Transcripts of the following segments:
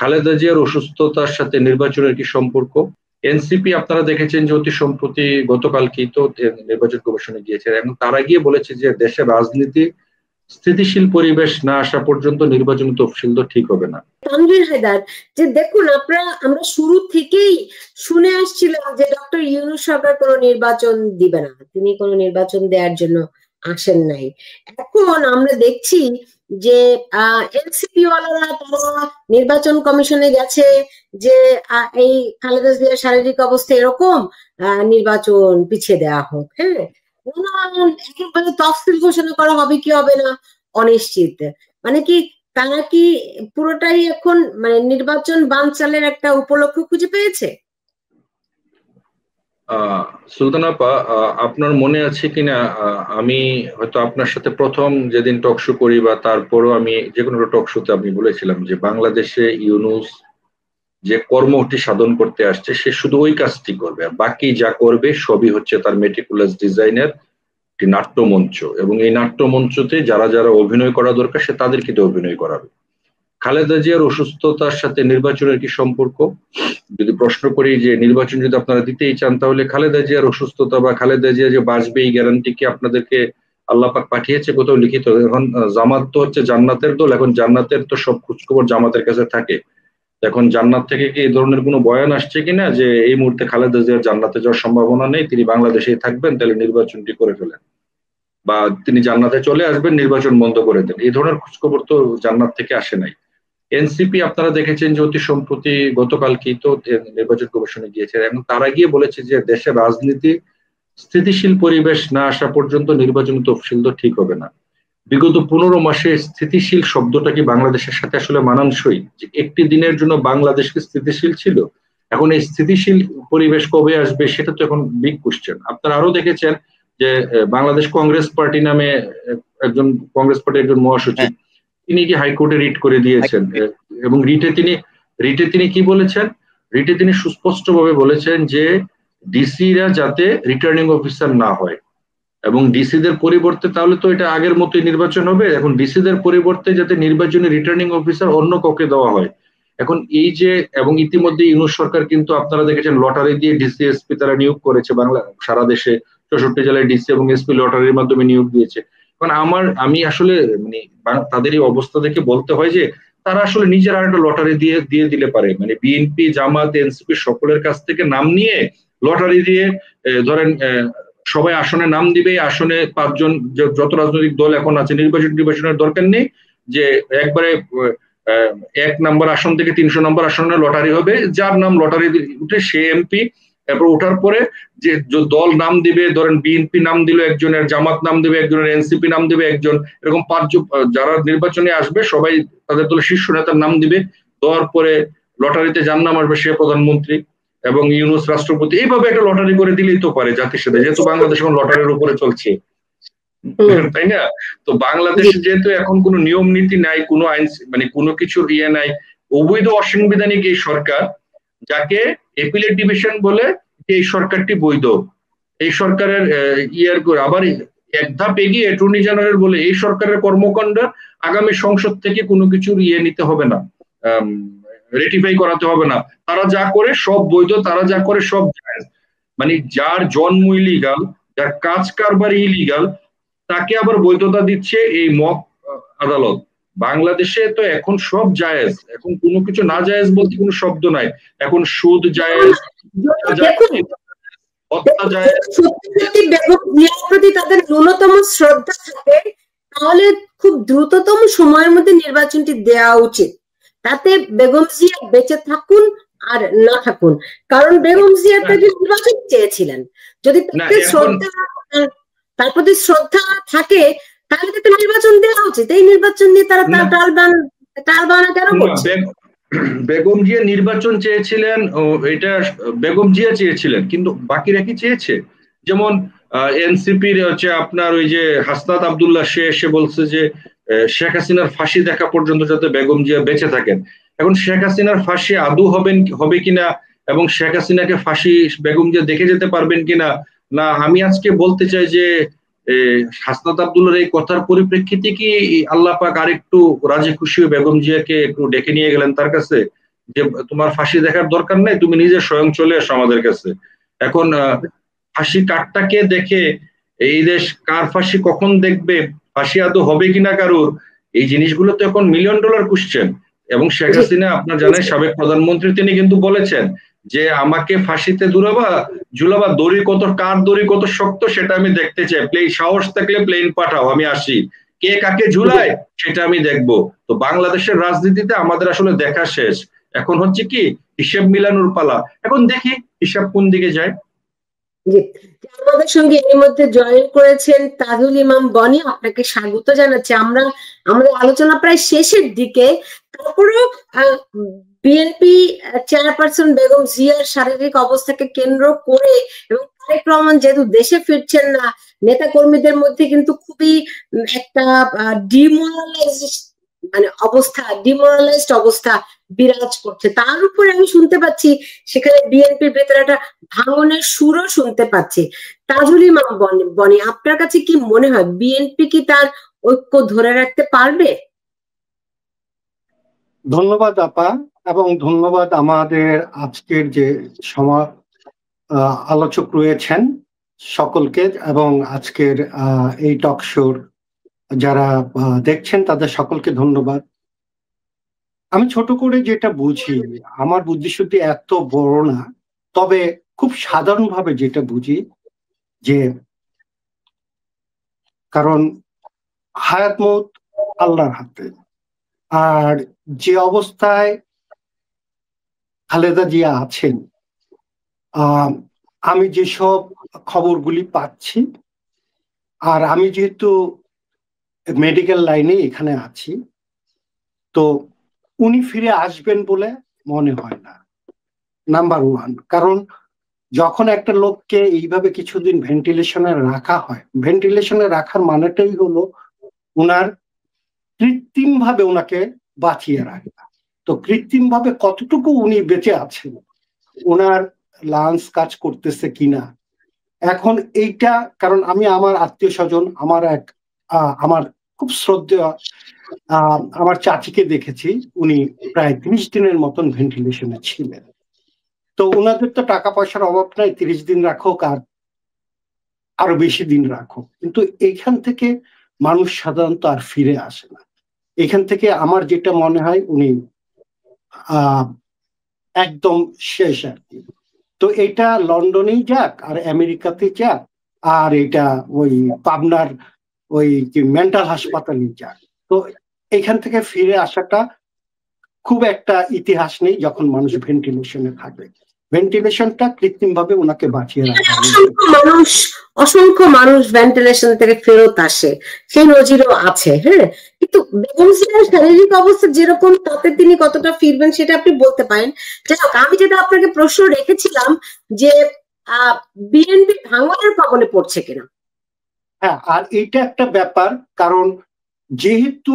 খালেদা জিয়ার অসুস্থতার সাথে নির্বাচনের কি সম্পর্ক? এনসিপি আপনারা দেখেছেন যে অতি সম্প্রতি গতকালকেই তো নির্বাচন কমিশনে গিয়েছে এবং তারা গিয়ে বলেছে যে দেশের রাজনীতি স্থিতিশীল পরিবেশ না আসা পর্যন্ত নির্বাচন তফসিল তো ঠিক হবে না। তানভীর হায়দার, যে দেখুন আমরা শুরু থেকেই শুনে আসছিলাম যে ডক্টর ইউনূস সরকার কোনো নির্বাচন দিবে না, তিনি কোনো নির্বাচন দেওয়ার জন্য আসেন নাই। এখন আমরা দেখছি যে এনসিপি ওয়ালারা তারা নির্বাচন কমিশনে গেছে যে এই খালেদা জিয়ার শারীরিক অবস্থা এরকম, নির্বাচন পিছিয়ে দেওয়া হোক। হ্যাঁ, একেবারে তফসিল ঘোষণা করা হবে কি হবে না অনিশ্চিত। মানে কি তারা কি পুরোটাই এখন মানে নির্বাচন বানচালের একটা উপলক্ষ খুঁজে পেয়েছে? সুলতান আপা, আপনার মনে আছে কিনা, আমি হয়তো আপনার সাথে প্রথম যেদিন টক শো করি বা তারপরও আমি যে কোনো টক শোতে আমি বলেছিলাম যে বাংলাদেশে ইউনূস যে কর্মটি সাধন করতে আসছে সে শুধু ওই কাজটি করবে, আর বাকি যা করবে সবই হচ্ছে তার মেটিকুলাস ডিজাইনের একটি নাট্যমঞ্চ, এবং এই নাট্যমঞ্চতে যারা যারা অভিনয় করা দরকার সে তাদেরকে দিয়ে অভিনয় করাবে। খালেদা জিয়ার অসুস্থতার সাথে নির্বাচনের কি সম্পর্ক? যদি প্রশ্ন করি যে নির্বাচন যদি আপনারা দিতেই চান তাহলে খালেদা জিয়ার অসুস্থতা বা খালেদা জিয়া যে বাঁচবে এই গ্যারান্টি কি আপনাদেরকে আল্লাহ পাক পাঠিয়েছে কোথাও লিখিত? এখন জামাত তো হচ্ছে জান্নাতের দল, এখন জান্নাতের তো সব খোঁজখবর জামাতের কাছে থাকে। এখন জান্নাত থেকে কি এই ধরনের কোনো বয়ান আসছে কিনা যে এই মুহূর্তে খালেদা জিয়ার জান্নাতে যাওয়ার সম্ভাবনা নেই, তিনি বাংলাদেশেই থাকবেন, তাহলে নির্বাচনটি করে ফেলেন, বা তিনি জান্নাতে চলে আসবেন নির্বাচন বন্ধ করে দেন, এই ধরনের খোঁজখবর তো জান্নাত থেকে আসে নাই। এনসিপি আপনারা দেখেছেন যে অতি সম্প্রতি গতকালকেই তো নির্বাচন কমিশনে গিয়েছে এবং তারা গিয়ে বলেছে যে দেশের রাজনীতি স্থিতিশীল পরিবেশ না আসা পর্যন্ত নির্বাচন তফসিল তো ঠিক হবে না। বিগত 15 মাসে স্থিতিশীল শব্দটা কি বাংলাদেশের সাথে আসলে মানানসই? যে একটি দিনের জন্য বাংলাদেশ কি স্থিতিশীল ছিল? এখন এই স্থিতিশীল পরিবেশ কবে আসবে সেটা তো এখন বিগ কোশ্চেন। আপনারা আরো দেখেছেন যে বাংলাদেশ কংগ্রেস পার্টি নামে একজন কংগ্রেস পার্টির একজন মহাসচিব তিনি কি হাইকোর্টে রিট করে দিয়েছেন, এবং রিটে তিনি কি বলেছেন? রিটে তিনি সুস্পষ্টভাবে বলেছেন যে ডিসিরা যাতে রিটার্নিং অফিসার না হয়, এবং ডিসিদের পরিবর্তে, তাহলে তো এটা আগের মতোই নির্বাচন হবে, এখন ডিসিদের পরিবর্তে যাতে নির্বাচনী রিটার্নিং অফিসার অন্য কাউকে দেওয়া হয়। এখন এই যে, এবং ইতিমধ্যে ইউনূস সরকার কিন্তু আপনারা দেখেছেন লটারি দিয়ে ডিসি এসপি তারা নিয়োগ করেছে, বাংলা সারা দেশে 64 জেলায় ডিসি এবং এসপি লটারির মাধ্যমে নিয়োগ দিয়েছে। কারণ আমি আসলে মানে তাদের এই অবস্থা দেখে বলতে হয় যে তারা আসলে নিজের আর একটা লটারি দিয়ে দিয়ে দিলে পারে, মানে বিএনপি জামাত এনসিপি সকলের কাছ থেকে নাম নিয়ে লটারি দিয়ে ধরেন সবাই আসনে নাম দিবে, আসনে 5 জন যত রাজনৈতিক দল এখন আছে নির্বাচনের দরকার নেই, যে একবারে 1 নম্বর আসন থেকে 300 নম্বর আসনে লটারি হবে, যার নাম লটারি উঠে সে এমপি। তারপর ওঠার পরে যে দল নাম দিবে, ধরেন বিএনপি নাম দিল একজনের, জামাত নাম দিবে একজনের, এনসিপি নাম দিবে একজন, এরকম 5 জন যারা নির্বাচনে আসবে সবাই তাদের দলের শীর্ষ নেতার নাম দিবে, দেওয়ার পরে লটারিতে যার নাম আসবে সে প্রধানমন্ত্রী এবং ইউনূস রাষ্ট্রপতি। এইভাবে একটা লটারি করে দিলেই তো পারে জাতির সাথে, যেহেতু বাংলাদেশ এখন লটারির উপরে চলছে, তাই না? তো বাংলাদেশে যেহেতু এখন কোনো নিয়ম নীতি নাই, কোনো আইন মানে কোনো কিছুর নাই, অবৈধ অসাংবিধানিক এই সরকার, যাকে এপিলেট ডিভিশন বলে এই সরকারটি বৈধ, এই সরকারের আবার এক ধাপ এগিয়ে অ্যাটর্নি জেনারেল বলে এই সরকারের কর্মকাণ্ড আগামী সংসদ থেকে কোনো কিছুর নিতে হবে না, রেটিফাই করাতে হবে না, তারা যা করে সব বৈধ, তারা যা করে সব জায়েজ। মানে যার জন্ম ইলিগাল, যার কাজ কারবার ইলিগাল, তাকে আবার বৈধতা দিচ্ছে এই মক আদালত। বাংলাদেশে তো এখন সব জায়েজ, এখন কোনো কিছু না জায়েজ বলতে কোনো শব্দ নাই, এখন সুদ জায়েজ, প্রতি তাদের ন্যূনতম শ্রদ্ধা থাকে, তাহলে খুব দ্রুততম সময়ের মধ্যে নির্বাচনটি দেওয়া উচিত, তাতে বেগম জিয়া বেঁচে থাকুন আর না থাকুন। কারণ বেগম জিয়া তাকে নির্বাচন চেয়েছিলেন, যদি তার প্রতি শ্রদ্ধা থাকে তাহলে তো নির্বাচন দেওয়া উচিত। এই নির্বাচন নিয়ে তারা টালবানা কেন করছে? বেগম জিয়া নির্বাচন চেয়েছিলেন, এটা বেগম জিয়া চেয়েছিলেন, কিন্তু বাকিরা কি চেয়েছে? যেমন এনসিপির হচ্ছে আপনার ওই যে হাসনাত আব্দুল্লাহ, সে এসে বলছে যে শেখ হাসিনার ফাঁসি দেখা পর্যন্ত যাতে বেগম জিয়া বেঁচে থাকেন। এখন শেখ হাসিনার ফাঁসি আদৌ হবে কিনা, এবং শেখ হাসিনাকে ফাঁসি বেগম জিয়া দেখে যেতে পারবেন কিনা, না আমি আজকে বলতে চাই যে হাসনাত আব্দুল্লাহর এই কথার পরিপ্রেক্ষিতে কি আল্লাহ পাক আরেকটু রাজি খুশি বেগম জিয়াকে একটু ডেকে নিয়ে গেলেন তার কাছে, যে তোমার ফাঁসি দেখার দরকার নেই, তুমি নিজে স্বয়ং চলে এসো আমাদের কাছে। এখন ফাঁসি কাঠটাকে দেখে এই দেশ কার ফাঁসি কখন দেখবে, ফাঁসি আদৌ হবে কিনা কারুর, এই জিনিসগুলো তো এখন মিলিয়ন ডলার কোশ্চেন। এবং শেখ জি হাসিনা আপনার জানেন সাবেক প্রধানমন্ত্রী, তিনি কিন্তু বলেছেন যে আমাকে ফাঁসিতে ঝুলাবা, দড়ি কত, কার দড়ি কত শক্ত সেটা আমি দেখতে চাই, সাহস থাকলে প্লেন পাঠাও, আমি আসি, কে কাকে ঝুলায় সেটা আমি দেখবো। তো বাংলাদেশের রাজনীতিতে আমাদের আসলে দেখা শেষ, এখন হচ্ছে কি হিসেব মিলানোর পালা, এখন দেখি হিসাব কোন দিকে যায়। জি, আমাদের সঙ্গে এর মধ্যে জয়েন করেছেন তাজুল ইমাম বনি, আপনাকে স্বাগত জানাচ্ছি। আমরা আমাদের আলোচনা প্রায় শেষের দিকে, তারপরেও বিএনপি চেয়ারপারসন বেগম জিয়ার শারীরিক অবস্থাকে কেন্দ্র করে এবং তারেক রহমান যেহেতু দেশে ফিরছেন না, নেতা কর্মীদের মধ্যে কিন্তু খুবই একটা ডিমোরালাইজড অবস্থা বিরাজ করছে। তার উপরে আমি শুনতে পাচ্ছি সেখানে বিএনপির ভেতরে একটা ভাঙনের সুরও শুনতে পাচ্ছি। তাজুল ইমাম বনি, আপনার কাছে কি মনে হয় বিএনপি কি তার ঐক্য ধরে রাখতে পারবে? ধন্যবাদ আপা, এবং ধন্যবাদ আমাদের আজকের যে আলোচক রয়েছেন সকলকে, এবং আজকের এই টক শোর যারা দেখছেন তাদের সকলকে ধন্যবাদ। আমি ছোট করে যেটা বুঝি, আমার বুদ্ধিশুদ্ধি এত বড় না, তবে খুব সাধারণভাবে যেটা বুঝি যে কারণ হায়াত মউত আল্লাহর হাতে, আর যে অবস্থায় খালেদা জিয়া আছেন, আমি যেসব খবরগুলি পাচ্ছি, আর আমি যেহেতু মেডিকেল লাইনে এখানে আছি, তো উনি ফিরে আসবেন বলে মনে হয় না, নাম্বার ওয়ান। কারণ যখন একটা লোককে এইভাবে কিছুদিন ভেন্টিলেশনে রাখা হয়, ভেন্টিলেশনে রাখার মানেটাই হলো উনার কৃত্রিম ভাবে উনাকে বাঁচিয়ে রাখা। তো কৃত্রিম ভাবে কতটুকু উনি বেঁচে আছেন, ওনার লাংস কাজ করতেছে কিনা, এখন এইটা, কারণ আমি আমার আত্মীয় স্বজন, আমার খুব শ্রদ্ধেয় আমার চাচিকে দেখেছি, উনি প্রায় 30 দিনের মতন ভেন্টিলেশনে ছিলেন। তো ওনাদের তো টাকা পয়সার অভাব নাই, 30 দিন রাখুক আর আরো বেশি দিন রাখুক, কিন্তু এইখান থেকে মানুষ সাধারণত আর ফিরে আসে না। এখান থেকে আমার যেটা মনে হয় উনি একদম শেষ আর কি। তো এটা লন্ডনেই যাক আর আমেরিকাতে যাক, আর এটা ওই পাবনার ওই মেন্টাল হাসপাতালে যাক, তো এখান থেকে ফিরে আসাটা খুব একটা ইতিহাস নেই যখন মানুষ ভেন্টিলেশনে থাকবে। ভেন্টিলেশনটা কৃত্রিম ভাবে ওনাকে বাঁচিয়ে রাখা। অসংখ্য মানুষ ভেন্টিলেশন থেকে ফেরত আসে, সেই নজিরও আছে। হ্যাঁ, কিন্তু বেগম জিয়ার শারীরিক অবস্থা যেরকম, তাতে তিনি কতটা ফিরবেন সেটা আপনি বলতে পারেন। যাই হোক, আমি যেটা আপনাকে প্রশ্ন রেখেছিলাম যে বিএনপি ভাঙনের কবলে পড়ছে কিনা। হ্যাঁ, আর এইটা একটা ব্যাপার, কারণ যেহেতু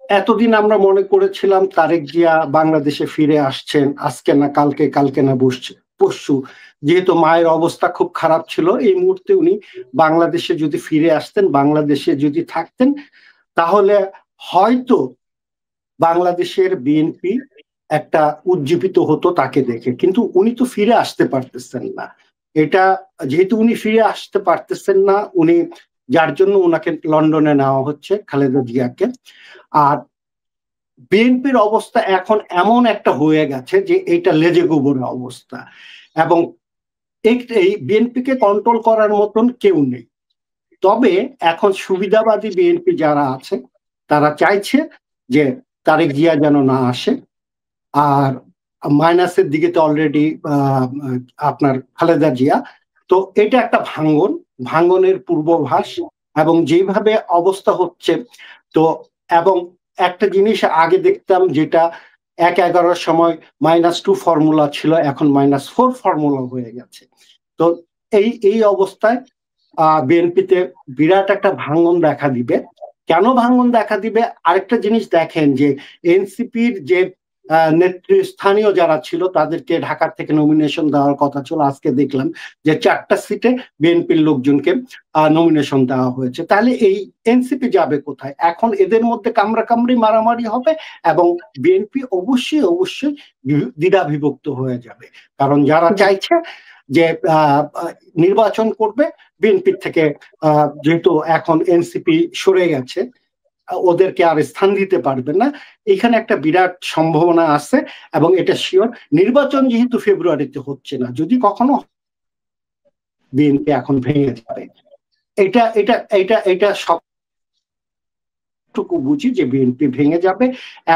এতদিন আমরা মনে করেছিলাম তারেক জিয়া বাংলাদেশে ফিরে আসছেন আজকে না কালকে, কালকে না পরশু, যেহেতু মায়ের অবস্থা খুব খারাপ ছিল, এই মুহূর্তে উনি বাংলাদেশে যদি ফিরে আসতেন, বাংলাদেশে যদি থাকতেন, তাহলে হয়তো বাংলাদেশের বিএনপি একটা উজ্জীবিত হতো তাকে দেখে। কিন্তু উনি তো ফিরে আসতে পারতেছেন না, এটা যেহেতু উনি ফিরে আসতে পারতেছেন না, উনি যার জন্য ওনাকে লন্ডনে নেওয়া হচ্ছে, খালেদা জিয়াকে। আর বিএনপির অবস্থা এখন এমন একটা হয়ে গেছে যে এটা লেজে গোবরের অবস্থা, এবং এই বিএনপিকে কন্ট্রোল করার মতন কেউ নেই। তবে এখন সুবিধাবাদী বিএনপি যারা আছে তারা চাইছে যে তারেক জিয়া যেন না আসে, আর মাইনাসের দিকে তো অলরেডি আপনার খালেদা জিয়া। তো এটা একটা ভাঙ্গনের পূর্বাভাস, এবং যেভাবে অবস্থা হচ্ছে, তো এবং একটা জিনিস আগে দেখতাম যেটা 1-11 সময় -2 ফর্মুলা ছিল, এখন -4 ফর্মুলা হয়ে গেছে। তো এই অবস্থায় বিএনপিতে বিরাট একটা ভাঙ্গন দেখা দিবে। কেন ভাঙ্গন দেখা দিবে? আরেকটা জিনিস দেখেন যে এনসিপির যে নেতৃস্থানীয় যারা ছিল তাদেরকে ঢাকা থেকে নমিনেশন দেওয়ার কথা ছিল, আজকে দেখলাম যে 4টা সিটে বিএনপির লোকজনকে নমিনেশন দেওয়া হয়েছে। তাহলে এই এনসিপি যাবে কোথায়? এখন এদের মধ্যে কামড়াকামড়ি মারামারি হবে এবং বিএনপি অবশ্যই অবশ্যই দ্বিধাবিভক্ত হয়ে যাবে, কারণ যারা চাইছে যে নির্বাচন করবে বিএনপির থেকে, যেহেতু এখন এনসিপি সরে গেছে, ওদেরকে আর স্থান দিতে পারবে না, এখানে একটা বিরাট সম্ভাবনা আছে। এবং এটা শিওর, নির্বাচন যেহেতু ফেব্রুয়ারিতে হচ্ছে না, যদি কখনো বিএনপি এখন ভেঙে যাবে, এটা এটা এটা এটা সবটুকু বুঝি যে বিএনপি ভেঙে যাবে।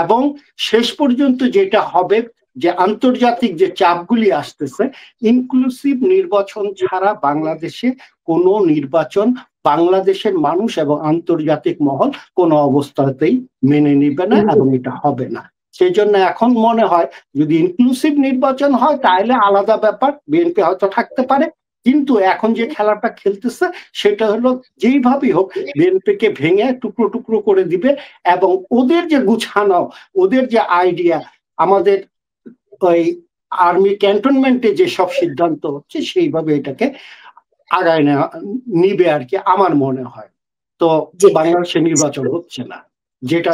এবং শেষ পর্যন্ত যেটা হবে, যে আন্তর্জাতিক যে চাপগুলি আসতেছে, ইনক্লুসিভ নির্বাচন ছাড়া বাংলাদেশে কোনো নির্বাচন বাংলাদেশের মানুষ এবং আন্তর্জাতিক মহল কোনো অবস্থাতেই মেনে নিবে না এবং এটা হবে না। সেই জন্য এখন মনে হয় যদি ইনক্লুসিভ নির্বাচন হয় তাহলে আলাদা ব্যাপার, বিএনপি হয়তো থাকতে পারে, কিন্তু এখন যে খেলাটা খেলতেছে সেটা হলো যেইভাবেই হোক বিএনপিকে ভেঙে টুকরো টুকরো করে দিবে। এবং ওদের যে গুছানো, ওদের যে আইডিয়া, আমাদের ওই আর্মি ক্যান্টনমেন্টে যে সব সিদ্ধান্ত হচ্ছে সেইভাবে এটাকে আগায় নিবে আর কি, আমার মনে হয়। তো বাংলাদেশে নির্বাচন হচ্ছে না, যেটা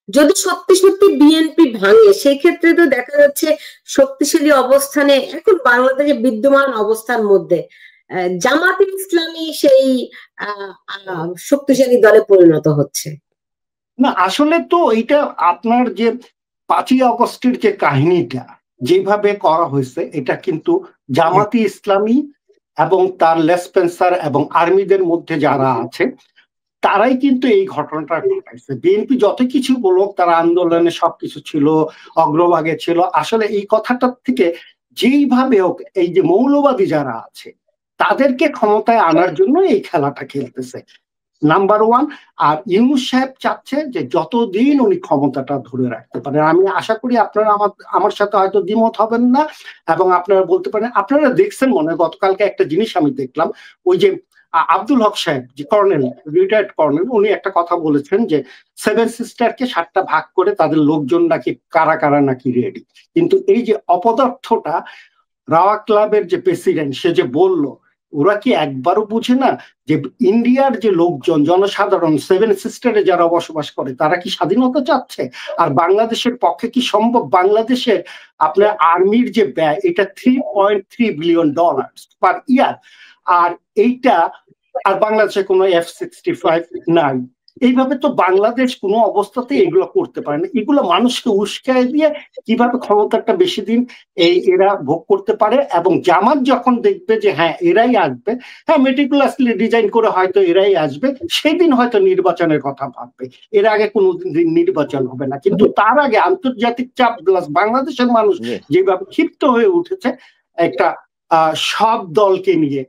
যদি সত্যি সত্যি বিএনপি ভাঙে, সেই ক্ষেত্রে তো দেখা যাচ্ছে শক্তিশালী অবস্থানে এখন বাংলাদেশে বিদ্যমান অবস্থার মধ্যে জামাতে ইসলামী সেই শক্তিশালী দলে পরিণত হচ্ছে না। আসলে তো এটা আপনার যে 5ই আগস্টের যে কাহিনীটা যেভাবে করা হয়েছে, এটা কিন্তু জামাতে ইসলামী এবং তার লেসপেন্সার এবং আর্মিদের মধ্যে যারা আছে তারাই কিন্তু এই ঘটনাটা ঘটাইছে। বিএনপি যত কিছু বলুক, তারা আন্দোলনে সবকিছু ছিল, অগ্রভাগে ছিল, আসলে এই কথাটার থেকে যেইভাবে হোক এই যে মৌলবাদী যারা আছে তাদেরকে ক্ষমতায় আনার জন্য এই খেলাটা খেলতেছে, নাম্বার 1। আর ইউনূস সাহেব চাচ্ছে যে যতদিন উনি ক্ষমতাটা ধরে রাখতে পারেন। আমি আশা করি আপনারা আমার সাথে হয়তো দ্বিমত হবেন না, এবং আপনারা বলতে পারেন, আপনারা দেখছেন মনে হয় গতকালকে একটা জিনিস আমি দেখলাম, ওই যে আব্দুল হক সাহেব যে কর্নেল, রিটায়ার্ড কর্নেল, উনি একটা কথা বলেছেন যে 7 সিস্টারকে 7টা ভাগ করে তাদের লোকজন নাকি কারা কারা নাকি রেডি। কিন্তু এই যে অপদার্থটা রাওয়া ক্লাবের যে প্রেসিডেন্ট, সে যে বলল, ওরা কি একবারও বুঝে না যে ইন্ডিয়ার যে লোকজন, জনসাধারণ 7 সিস্টারে যারা বসবাস করে তারা কি স্বাধীনতা চাচ্ছে? আর বাংলাদেশের পক্ষে কি সম্ভব? বাংলাদেশের আপনার আর্মির যে ব্যয়, এটা $3.3 বিলিয়ন পার ইয়ার, আর এইটা, আর বাংলাদেশে কোনো F-65 নাই। এইভাবে তো বাংলাদেশ কোনো অবস্থাতে এগুলো করতে পারে না। এগুলো মানুষকে উস্কায় দিয়ে কিভাবে ক্ষমতাটা বেশি দিন এরা ভোগ করতে পারে। এবং জামাত যখন দেখবে যে হ্যাঁ এরাই আসবে, হ্যাঁ মেটিকুলাসলি ডিজাইন করে হয়তো এরাই আসবে, সেদিন হয়তো নির্বাচনের কথা ভাববে। এর আগে কোনো দিন নির্বাচন হবে না। কিন্তু তার আগে আন্তর্জাতিক চাপ প্লাস বাংলাদেশের মানুষ যেভাবে ক্ষিপ্ত হয়ে উঠেছে, একটা সব দলকে নিয়ে,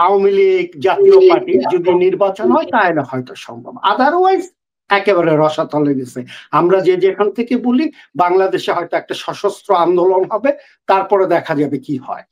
আওয়ামী লীগ, জাতীয় পার্টি, যদি নির্বাচন হয় তাহলে হয়তো সম্ভব, আদারওয়াইজ একেবারে রসাতলে গেছে। আমরা যেখান থেকে বলি বাংলাদেশে হয়তো একটা সশস্ত্র আন্দোলন হবে, তারপরে দেখা যাবে কি হয়।